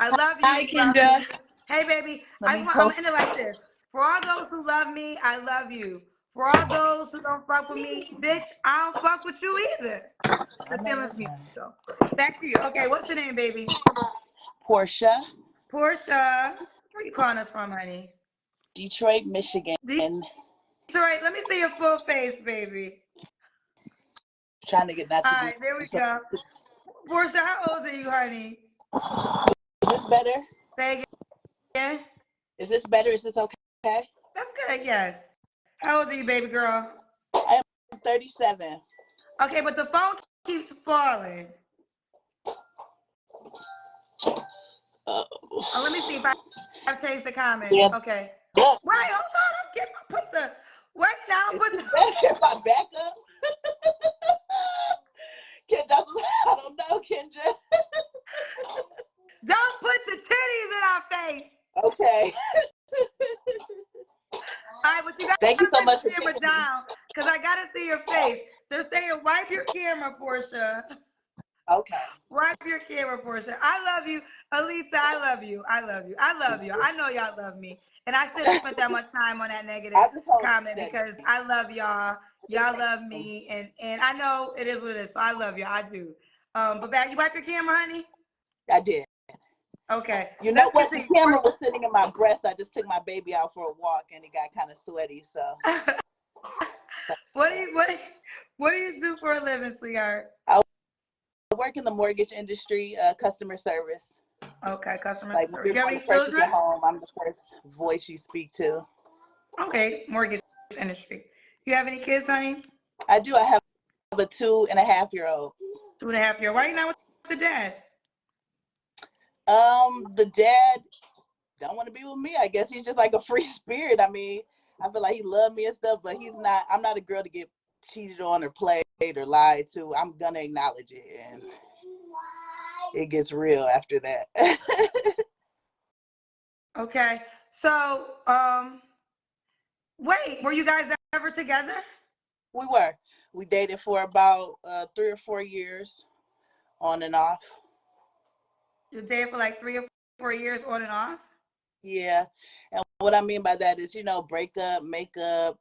I love Hi, you. Love you. Kendra. Hey, baby. Let me I'm post. gonna end it like this. For all those who love me, I love you. For all those who don't fuck with me, bitch, I don't fuck with you either. I The know feelings that's right. mutual. Back to you. Okay, what's your name, baby? Portia, Portia. Where you calling us from, honey? Detroit, Michigan. Detroit. Let me see your full face, baby. Trying to get not All to right, there we do. go. Portia, how old are you, honey? Is this better? Say again. Is this better? Is this okay? That's good. Yes. How old are you, baby girl? I am 37. Okay, but the phone keeps falling. Oh, let me see if I've changed the comments. Yeah. Okay. Look, Wait, hold on. Get put the wait now. Put the if I back up. Kendra, I don't know, Kendra. don't put the titties in our face. Okay. All right, but you gotta Thank you so take much the for camera picking me. down because I gotta see your face. They're saying wipe your camera, Portia. Okay. Wipe your camera, Portia. I love you, Alita. I love you. I love you. I love you. I know y'all love me, and I shouldn't have spent that much time on that negative I just hold comment steady. because I love y'all. Y'all love me, and I know it is what it is. So I love y'all. I do. But back, you wipe your camera, honey. I did. Okay. You know Let's what? The continue. camera was sitting in my breast. I just took my baby out for a walk, and it got kind of sweaty. So. what do you do for a living, sweetheart? I work in the mortgage industry, customer service. Okay, customer Like when service. you're You have going any to purchase a children? home, I'm the first voice you speak to. Okay, mortgage industry. You have any kids, honey? I do. I have a 2.5-year-old. 2.5 year. Why are you not with the dad? The dad don't want to be with me. I guess he's just like a free spirit. I mean, I feel like he loved me and stuff, but he's not. I'm not a girl to get cheated on or played or lied to. I'm gonna acknowledge it, and it gets real after that. Okay. So, wait, were you guys ever together? We were. We dated for about 3 or 4 years, on and off. You dated for like 3 or 4 years on and off? Yeah. And what I mean by that is, break up, make up,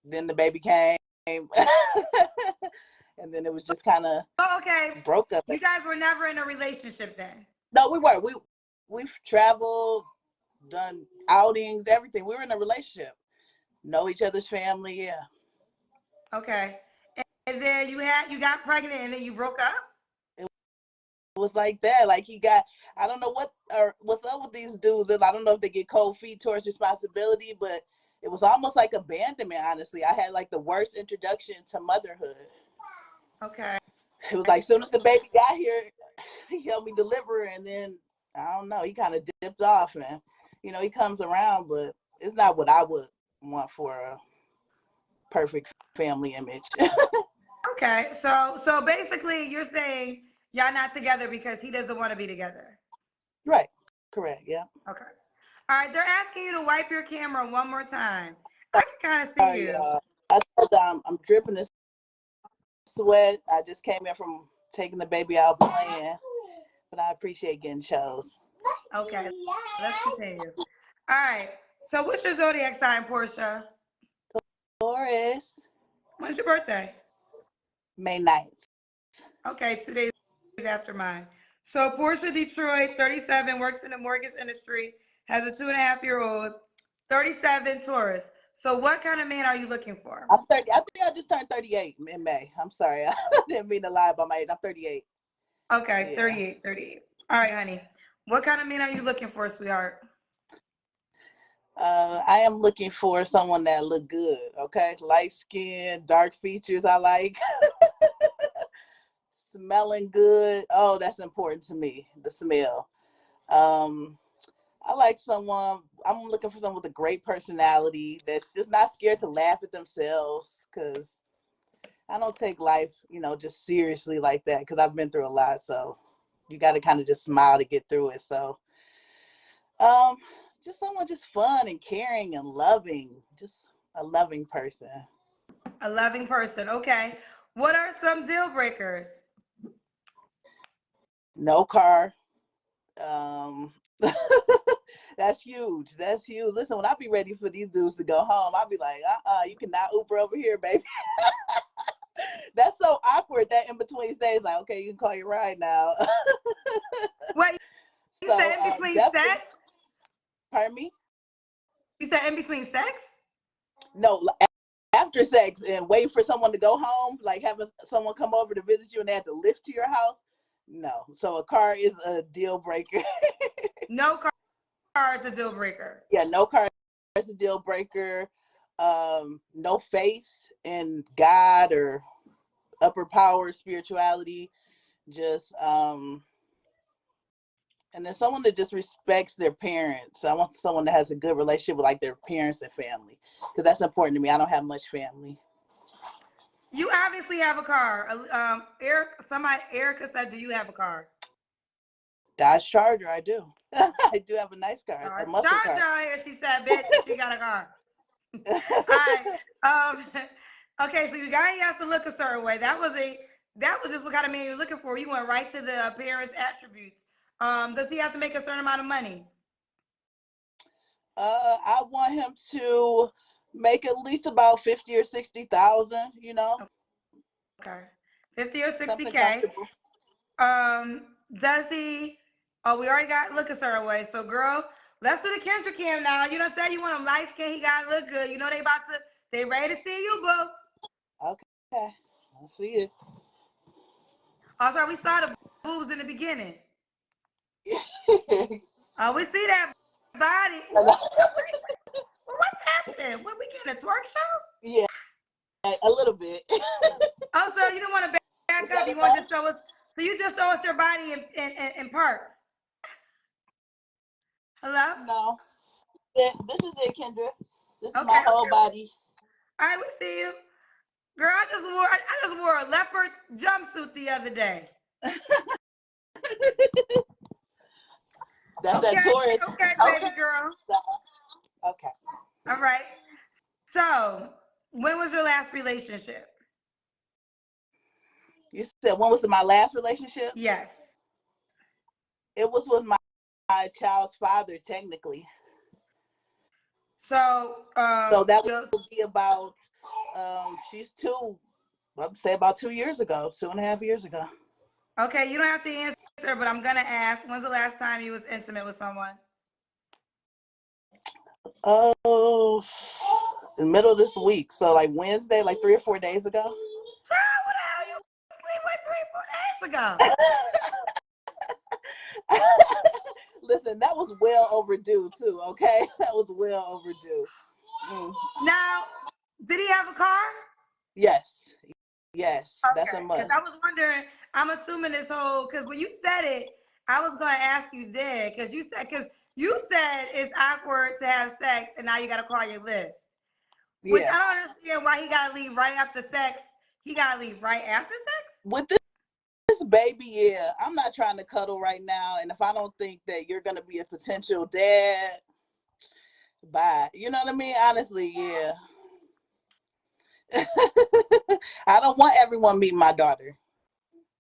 then the baby came. And then it was just kind of Oh, okay. broke up. You guys were never in a relationship then? No, we were. We've traveled, done outings, everything. We were in a relationship. Know each other's family, yeah. Okay. And then you got pregnant and then you broke up? It was like that. Like I don't know what's up with these dudes. I don't know if they get cold feet towards responsibility, but it was almost like abandonment, honestly. I had like the worst introduction to motherhood. Okay. It was like as soon as the baby got here, he helped me deliver, and then I don't know, he kind of dipped off, and he comes around, but it's not what I would want for a perfect family image. Okay. So basically you're saying y'all not together because he doesn't want to be together. Right. Correct. Yeah. Okay. All right, they're asking you to wipe your camera one more time. I can kind of see you. I told them I'm dripping this sweat. I just came in from taking the baby out playing, but I appreciate getting chose. Okay, let's continue. All right, so what's your zodiac sign, Portia? Taurus. When's your birthday? May 9th. Okay, 2 days after mine. So Portia Detroit, 37, works in the mortgage industry, has a 2.5-year-old, 37 Taurus. So what kind of man are you looking for? I'm 30. I think I just turned 38 in May. I'm sorry. I didn't mean to lie about my age. I'm 38. Okay, Yeah. 38. All right, honey. What kind of man are you looking for, sweetheart? I am looking for someone that look good. Okay, light skin, dark features. I like smelling good. Oh, that's important to me. The smell. I like someone. I'm looking for someone with a great personality that's just not scared to laugh at themselves. Because I don't take life, just seriously like that. Because I've been through a lot, so you got to kind of just smile to get through it. So, just someone just fun and caring and loving. Just a loving person. A loving person. Okay. What are some deal breakers? No car, Um, that's huge. That's huge. Listen, when I be ready for these dudes to go home, I'll be like, you cannot Uber over here, baby. That's so awkward. That in between stage, like, okay, you can call your ride now. What you So said in between definitely. sex? Pardon me? You said in between sex? No, after sex and waiting for someone to go home, like having someone come over to visit you and they have to lift to your house. No. So a car is a deal breaker. No car is a deal breaker. Yeah, no car is a deal breaker. No faith in God or upper power, spirituality. Just and then someone that just respects their parents. I want someone that has a good relationship with like their parents and family, because that's important to me. I don't have much family. You obviously have a car. Erica said, "Do you have a car?" Dodge Charger, I do. I do have a nice car, a muscle Charge car. out here. She said, "Bitch, she got a car." All right. Okay, so you got he has to look a certain way. That was just what kind of man you were looking for. You went right to the appearance attributes. Does he have to make a certain amount of money? I want him to make at least about 50 or 60,000, you know. Okay. 50 or 60K. Something comfortable. Does he we already got look a certain way. So girl, let's do the Kendrick cam now. You know what I'm saying? You want him light skin, he gotta look good. You know they ready to see you, boo. Okay. I see it. Also, we saw the boobs in the beginning. We see that body. What's happening? What, we getting a twerk show? Yeah, a little bit. Also, you don't want to back up. You want to just show us. So you just show us your body in parts. Hello? No. This is it, Kendra. This is Okay, my whole body. All right, we see you. Girl, I just wore a leopard jumpsuit the other day. That's that Taurus. Okay, baby girl. Okay. All right. So, when was your last relationship? You said when was my last relationship? Yes. It was with my child's father, technically. So that would be about she's two. I'd say about 2 years ago, 2.5 years ago. Okay, you don't have to answer, but I'm gonna ask. When's the last time you was intimate with someone? Oh, in the middle of this week. So like Wednesday, like 3 or 4 days ago. Child, what the hell you sleep with 3 or 4 days ago? Listen, that was well overdue too. Okay, that was well overdue. Now, did he have a car? Yes. Okay, that's a must. Because I was wondering. I'm assuming this whole because when you said it, I was going to ask you there because you said it's awkward to have sex and now you got to call your Lyft. Yeah. Which I don't understand why he got to leave right after sex. He got to leave right after sex? With this baby, yeah. I'm not trying to cuddle right now. And if I don't think that you're going to be a potential dad, bye. You know what I mean? Honestly, yeah. I don't want everyone meeting my daughter.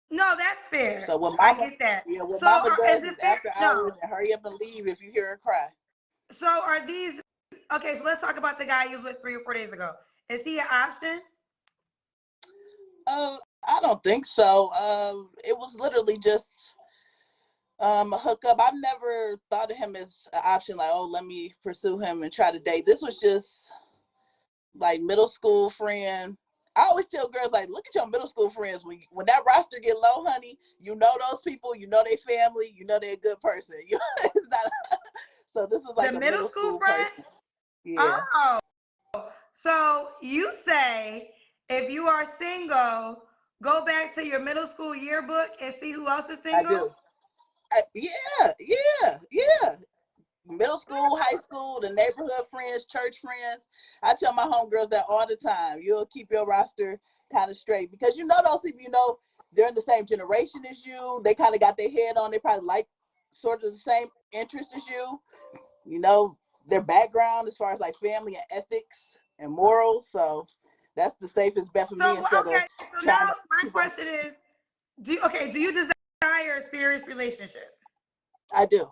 No, that's fair. So when I get that. Yeah, what so mama does is fair? after hours and hurry up and leave if you hear her cry. So are these okay? So let's talk about the guy you was with 3 or 4 days ago. Is he an option? I don't think so. It was literally just a hookup. I've never thought of him as an option. Like, oh, let me pursue him and try to date. This was just like middle school friend. I always tell girls, like, look at your middle school friends. When that roster get low, honey, you know those people, you know their family, you know they're a good person. It's not, so this was like the a middle school friend. Yeah. Oh, so you say if you are single, go back to your middle school yearbook and see who else is single? I do. Yeah. Middle school, high school, the neighborhood friends, church friends. I tell my homegirls that all the time. You'll keep your roster kind of straight because you know those people, they're in the same generation as you. They kind of got their head on. They probably like sort of the same interests as you. You know, their background as far as like family and ethics and morals. So that's the safest bet for me. So now my question is, do you desire a serious relationship? I do.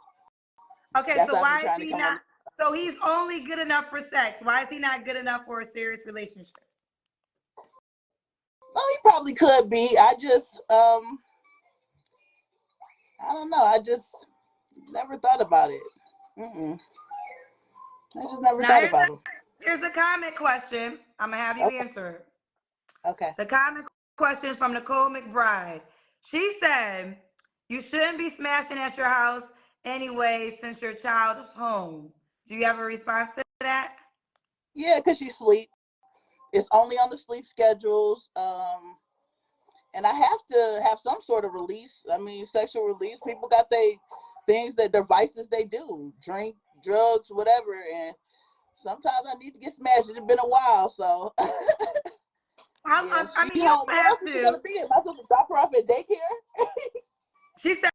Okay, That's so why I've been why is trying to he come on. not? So he's only good enough for sex. Why is he not good enough for a serious relationship? Oh, he probably could be. I don't know. I just never thought about it. Mm-mm. I just never Now thought about him. here's a comment question. I'm gonna have you Okay. answer it. Okay. The comment question is from Nicole McBride. She said, "You shouldn't be smashing at your house anyway, since your child is home." Do you have a response to that? Yeah, because she sleep. It's only on the sleep schedules. And I have to have some sort of release. I mean, sexual release. People got their vices they do, drink, drugs, whatever. And sometimes I need to get smashed. It's been a while, so yeah. I She mean, you home. don't Where have else is she to. gonna be? Am I supposed to drop her off at daycare? She said,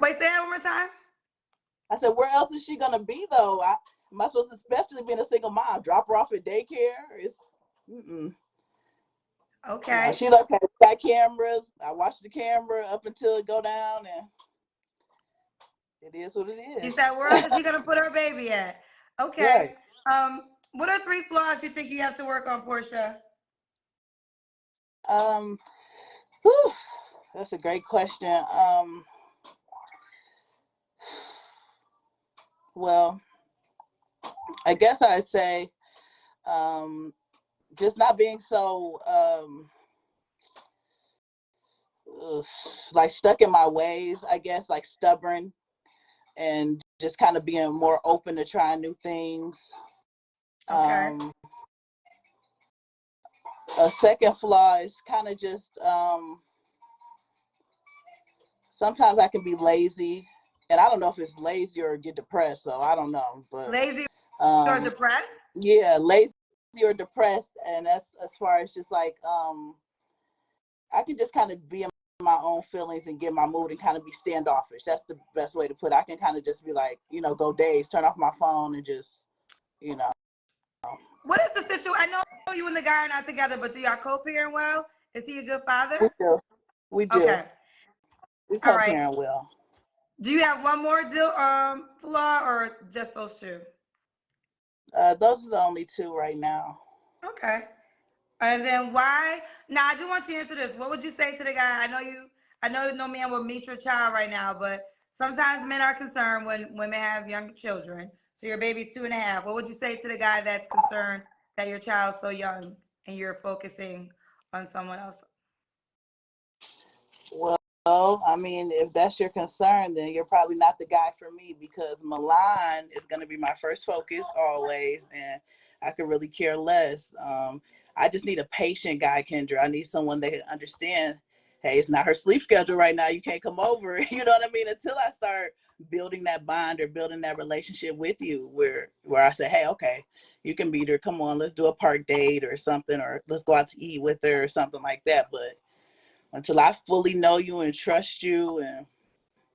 wait, say that one more time. I said, where else is she gonna be though? Am I supposed to, especially being a single mom, drop her off at daycare? It's mm-mm. No, Okay. she okay. Got cameras. I watch the camera up until it go down, and it is what it She is. said, where else is she gonna put her baby at? Okay. Right. What are 3 flaws you think you have to work on, Portia? Um, whew, that's a great question. Well, I guess I'd say just not being so like stuck in my ways, I guess, like stubborn, and just kind of being more open to trying new things. Okay. A second flaw is kind of just sometimes I can be lazy, and I don't know if it's lazy or get depressed, so I don't know, but Lazy or um, depressed? yeah, lazy or depressed, and that's as far as just like I can just kind of be in my own feelings and get my mood and kind of be standoffish. That's the best way to put it. I can kind of just be like, go days, turn off my phone and just, you know. What is the situation? I know you and the guy are not together, but do y'all co-parent well? Is he a good father? We do. We do. Okay. We All right. co-parent well. Do you have one more flaw or just those 2? Those are the only 2 right now. Okay. And then why? Now I do want you to answer this. What would you say to the guy? I know no man will meet your child right now, but sometimes men are concerned when women have young children. So your baby's 2.5. What would you say to the guy that's concerned that your child's so young and you're focusing on someone else? Well, I mean, if that's your concern, then you're probably not the guy for me, because Milan is going to be my first focus always, and I could really care less. I just need a patient guy, Kendra. I need someone that can understand, hey, it's not her sleep schedule right now. You can't come over. You know what I mean? Until I start building that bond or building that relationship with you, where I say, hey, okay, you can meet her. Come on, let's do a park date or something, or let's go out to eat with her or something like that. But until I fully know you and trust you and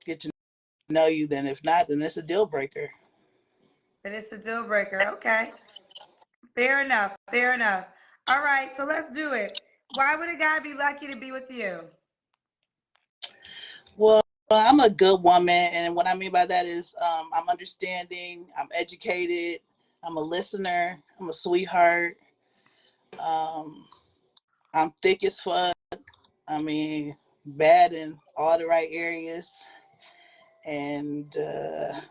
get to know you, then if not, then it's a deal breaker. Then it's a deal breaker. Okay. Fair enough. Fair enough. All right. So let's do it. Why would a guy be lucky to be with you? Well, I'm a good woman, and what I mean by that is I'm understanding, I'm educated, I'm a listener, I'm a sweetheart, um, I'm thick as fuck. I mean, bad in all the right areas, and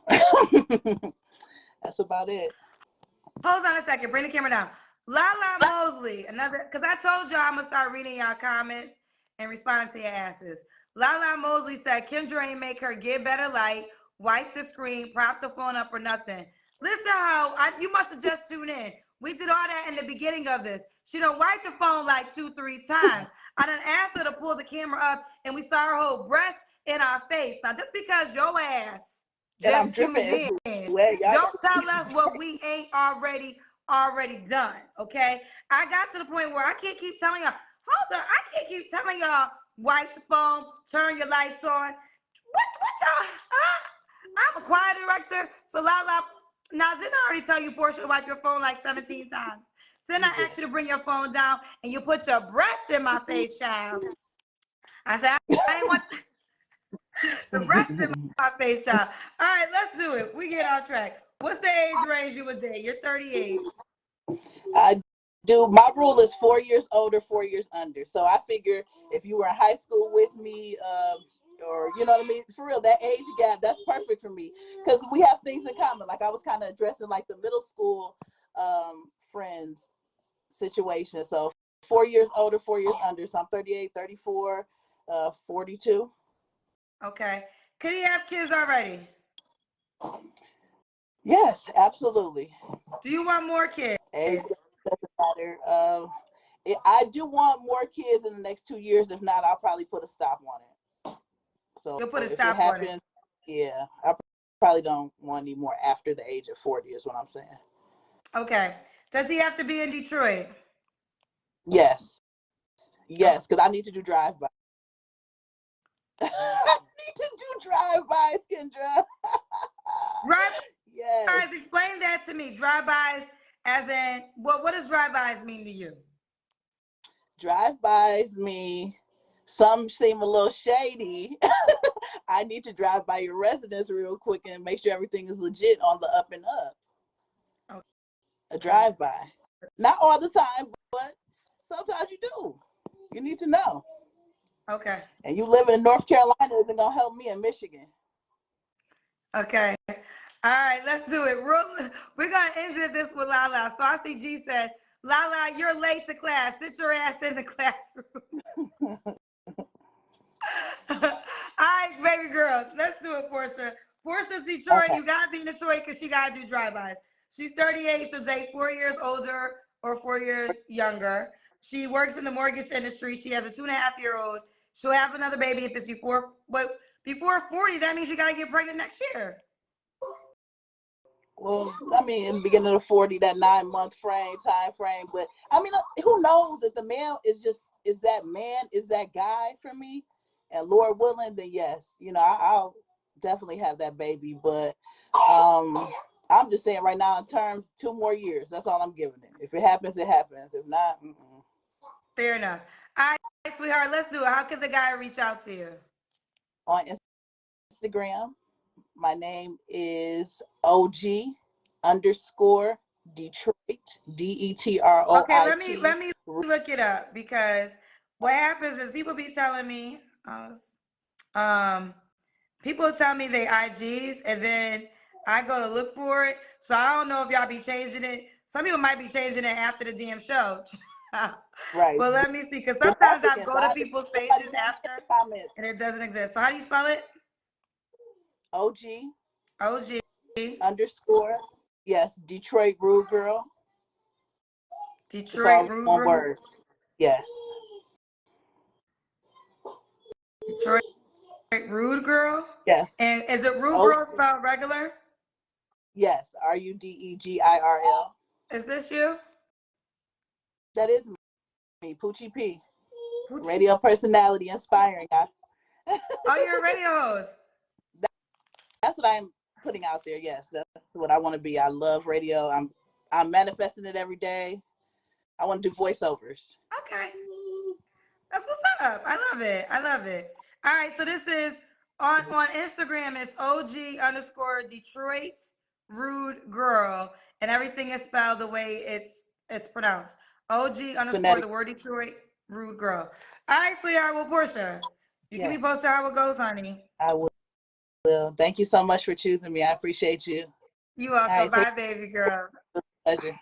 that's about it. Hold on a second. Bring the camera down. Lala Mosley, another, because I told y'all I'm going to start reading y'all comments and responding to your asses. Lala Mosley said, Kendra ain't make her get better light, wipe the screen, prop the phone up or nothing. Listen, you must have just tuned in. We did all that in the beginning of this. She done wiped the phone like 2-3 times. I done asked her to pull the camera up and we saw her whole breast in our face. Now, just because your ass And I'm just dripping tuned in, everywhere. Y'all don't tell us what we ain't already done. Okay. I got to the point where I can't keep telling y'all, hold on, I can't keep telling y'all, wipe the phone, turn your lights on. What y'all? I'm a choir director, so now didn't I already tell you, Portia, to wipe your phone like 17 times? So then I asked you to bring your phone down and you put your breast in my face, child. I said, I ain't want The breast in my face, child. All right, let's do it. We get off track. What's the age range you would date? You're 38. I do. My rule is 4 years older, 4 years under. So I figure if you were in high school with me, or you know what I mean, for real, that age gap, that's perfect for me because we have things in common. Like I was kind of addressing like the middle school friends situation. So 4 years older, 4 years under. So I'm 38, 34, 42. Okay. Could he have kids already? Yes, absolutely. Do you want more kids? Age doesn't matter. I do want more kids in the next 2 years. If not, I'll probably put a stop on it. So You'll put a if stop it on it. happens, yeah, I probably don't want any more after the age of 40 is what I'm saying. Okay. Does he have to be in Detroit? Yes. Yes, because I need to do drive-by. I need to do drive-bys, Kendra. Drive-bys, Yes. explain that to me. Drive-bys as in, what does drive-bys mean to you? Drive-bys mean some seem a little shady. I need to drive by your residence real quick and make sure everything is legit on the up and up. Okay. A drive-by. Not all the time, but sometimes you do. You need to know. Okay. And you living in North Carolina isn't going to help me in Michigan. Okay. All right, let's do it. We're going to end this with Lala. So I see G said, Lala, you're late to class. Sit your ass in the classroom. All right, baby girl. Let's do it, Portia. Portia's Detroit. Okay. You got to be in Detroit because she got to do drive-bys. She's 38. She'll date 4 years older or 4 years younger. She works in the mortgage industry. She has a 2.5-year-old. She'll have another baby if it's before 40. That means you got to get pregnant next year. Well, I mean, in the beginning of 40, that 9-month time frame. But I mean, who knows if the man is that guy for me? And Lord willing, then yes, I'll definitely have that baby. But I'm just saying right now in terms 2 more years. That's all I'm giving it. If it happens, it happens. If not, Fair enough. All right, sweetheart, let's do it. How can the guy reach out to you? On Instagram. My name is OG_Detroit, DETROIT. Okay, let me look it up because what happens is people be telling me, people tell me they IGs and then I go to look for it. So I don't know if y'all be changing it. Some people might be changing it after the damn show. Right. Well, let me see, because sometimes I go to people's pages after and it doesn't exist. So how do you spell it? OG. Yes, Detroit Rude Girl. Detroit Rude Girl. One word. Yes. Detroit Rude Girl? Yes. And is it Rude Girl spelled regular? Yes, RUDEGIRL. Is this you? That is me, Poochie P. Radio personality, inspiring. Oh, you're a radio host. That's what I'm putting out there. Yes, that's what I want to be. I love radio. I'm manifesting it every day. I want to do voiceovers. Okay. That's what's up. I love it. All right, so this is on Instagram, it's OG_Detroit Rude Girl, and everything is spelled the way it's pronounced. OG_ the word Detroit Rude Girl. All right, sweetheart. Well, Portia, you keep me posted how it goes, honey. I will. Thank you so much for choosing me. I appreciate you. You welcome. Right, bye, baby girl. Pleasure.